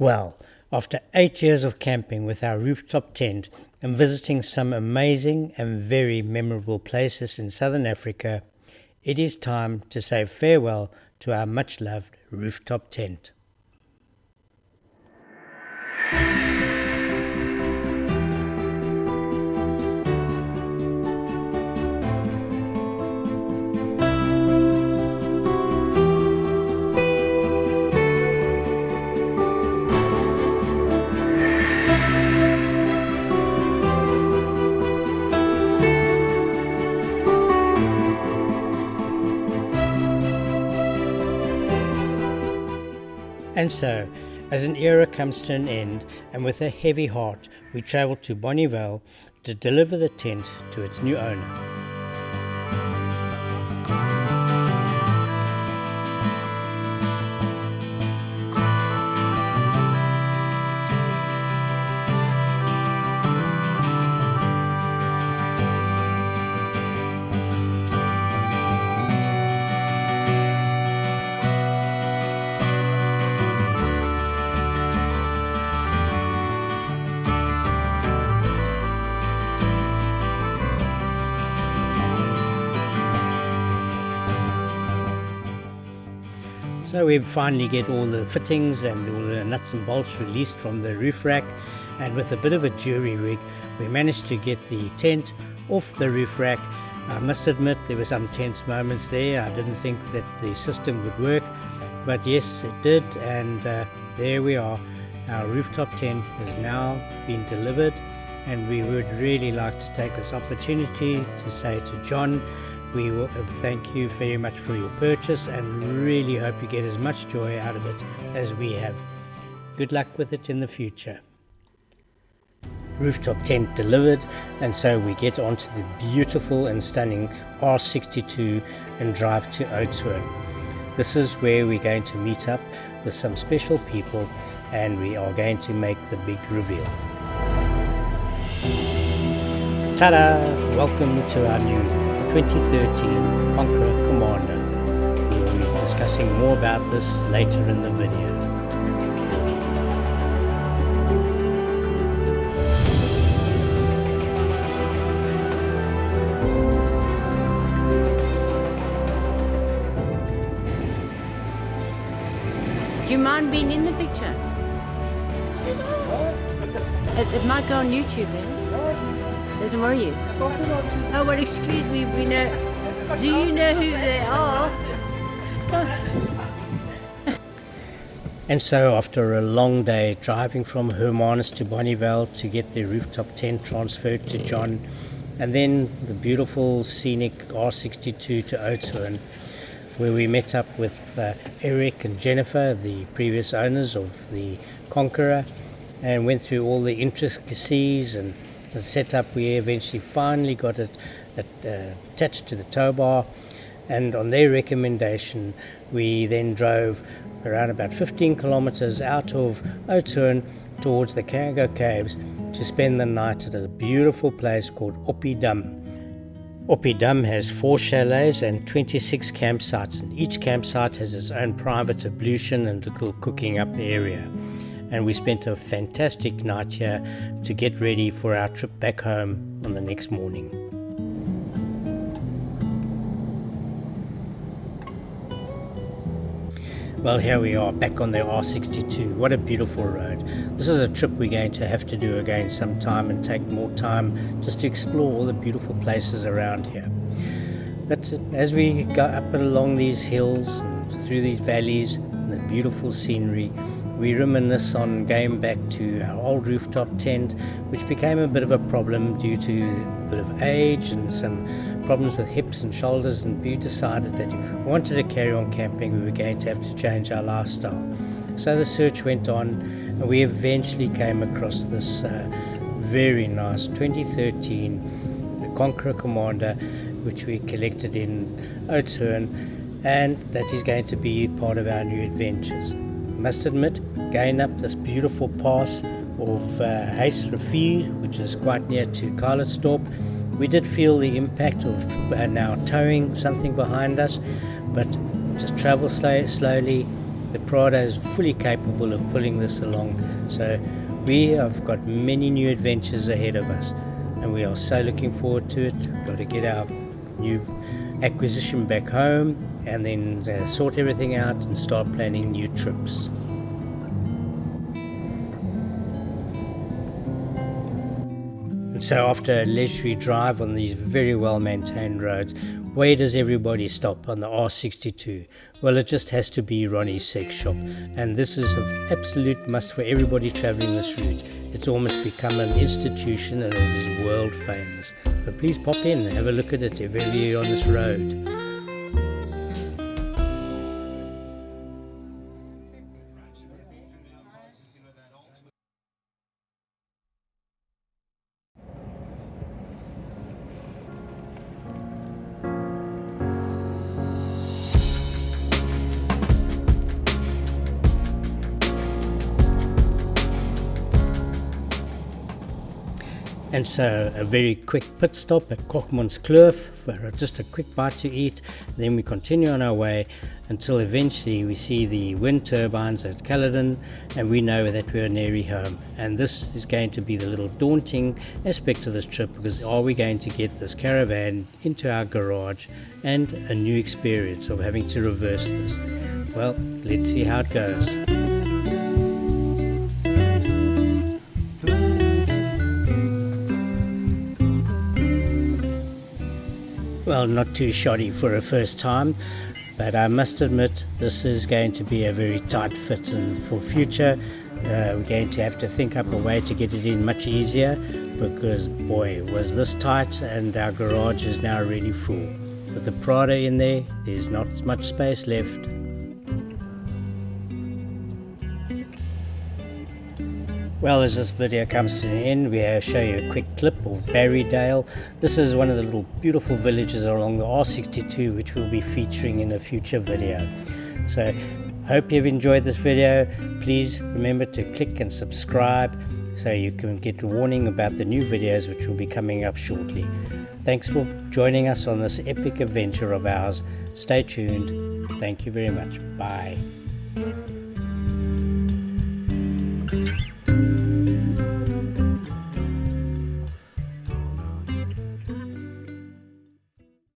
Well, after 8 years of camping with our rooftop tent and visiting some amazing and very memorable places in Southern Africa, it is time to say farewell to our much-loved rooftop tent. And so, as an era comes to an end, and with a heavy heart, we travel to Bonnievale to deliver the tent to its new owner. So we finally get all the fittings and all the nuts and bolts released from the roof rack, and with a bit of a jury rig we managed to get the tent off the roof rack. I must admit there were some tense moments there. I didn't think that the system would work, but yes it did, and there we are. Our rooftop tent has now been delivered, and we would really like to take this opportunity to say to John, we will thank you very much for your purchase and really hope you get as much joy out of it as we have. Good luck with it in the future. Rooftop tent delivered, and so we get onto the beautiful and stunning R62 and drive to Oudtshoorn. This is where we're going to meet up with some special people, and we are going to make the big reveal. Ta-da! Welcome to our new 2013 Conqueror Commander. We will be discussing more about this later in the video. Do you mind being in the picture? It might go on YouTube then. Doesn't worry you. Oh, well, excuse me, we know. Do you know who they are? And so after a long day driving from Hermanus to Bonnievale to get the rooftop tent transferred to John, and then the beautiful scenic R62 to Oudtshoorn, where we met up with Eric and Jennifer, the previous owners of the Conqueror, and went through all the intricacies and the setup. We eventually finally got it attached to the tow bar, and on their recommendation we then drove around about 15 kilometers out of Oudtshoorn towards the Kango Caves to spend the night at a beautiful place called Oppidam. Oppidam has 4 chalets and 26 campsites, and each campsite has its own private ablution and little cooking up area. And we spent a fantastic night here to get ready for our trip back home on the next morning. Well, here we are back on the R62. What a beautiful road. This is a trip we're going to have to do again sometime and take more time just to explore all the beautiful places around here. But as we go up and along these hills and through these valleys and the beautiful scenery, we reminisce on going back to our old rooftop tent, which became a bit of a problem due to a bit of age and some problems with hips and shoulders, and we decided that if we wanted to carry on camping, we were going to have to change our lifestyle. So the search went on, and we eventually came across this very nice 2013 the Conqueror Commander, which we collected in Oudtshoorn, and that is going to be part of our new adventures. Must admit, going up this beautiful pass of Huis Rivier, which is quite near to Calitzdorp, we did feel the impact of now towing something behind us, but just travel slowly, The Prada is fully capable of pulling this along, so we have got many new adventures ahead of us, and we are so looking forward to it. We've got to get our new acquisition back home and then sort everything out and start planning new trips. And so after a leisurely drive on these very well maintained roads, where does everybody stop on the R62? Well, it just has to be Ronnie's Sex Shop, and this is an absolute must for everybody travelling this route. It's almost become an institution and it is world famous. But please pop in and have a look at it if ever you're on this road. And so a very quick pit stop at Kochmanskloof for just a quick bite to eat. Then we continue on our way until eventually we see the wind turbines at Caledon, and we know that we are nearly home. And this is going to be the little daunting aspect of this trip, because are we going to get this caravan into our garage, and a new experience of having to reverse this? Well, let's see how it goes. Well, not too shoddy for a first time, but I must admit this is going to be a very tight fit, and for future we're going to have to think up a way to get it in much easier, because boy was this tight, and our garage is now really full. With the Prada in there, there's not much space left. Well, as this video comes to an end, we show you a quick clip of Barrydale. This is one of the little beautiful villages along the R62, which we'll be featuring in a future video. So, hope you've enjoyed this video. Please remember to click and subscribe so you can get a warning about the new videos which will be coming up shortly. Thanks for joining us on this epic adventure of ours. Stay tuned. Thank you very much. Bye.